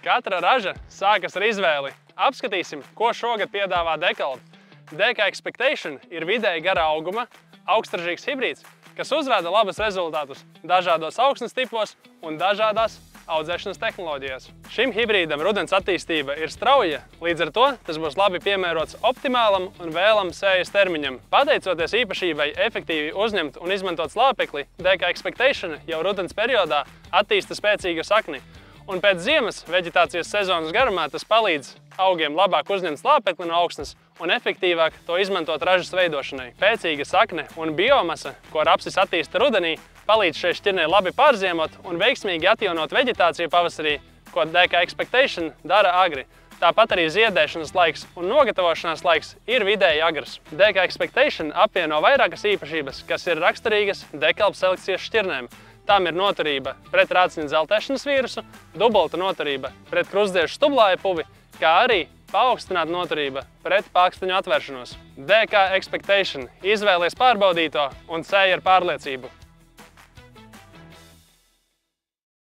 Katra raža sākas ar izvēli. Apskatīsim, ko šogad piedāvā Dekalb. DK Expectation ir vidēji gara auguma, augstražīgs hibrīds, kas uzrāda labus rezultātus dažādos augsnes tipos un dažādās audzēšanas tehnoloģijās. Šim hibrīdam rudens attīstība ir strauja, līdz ar to tas būs labi piemērots optimālam un vēlam sējas termiņam. Pateicoties īpašībai efektīvi uzņemt un izmantot slāpekli, DK Expectation jau rudens periodā attīsta spēcīgu sakni. Un pēc ziemas veģetācijas sezonas garumā tas palīdz augiem labāk uzņemt slāpekli no augsnes un efektīvāk to izmantot ražas veidošanai. Spēcīga sakne un biomasa, ko rapsis attīsta rudenī, palīdz šai šķirnei labi pārziemot un veiksmīgi atjaunot veģetāciju pavasarī, ko DK Expectation dara agri. Tāpat arī ziedēšanas laiks un nogatavošanās laiks ir vidēji agrs. DK Expectation apvieno vairākas īpašības, kas ir raksturīgas Dekalb selekcijas šķirnēm. Tām ir noturība pret rāciņa dzeltēšanas vīrusu, dubulta noturība pret krustdiešu stublāja puvi, kā arī paaugstināta noturība pret pākstiņu atvēršanos. DK Expectation. Izvēlies pārbaudīto un sēj ar pārliecību.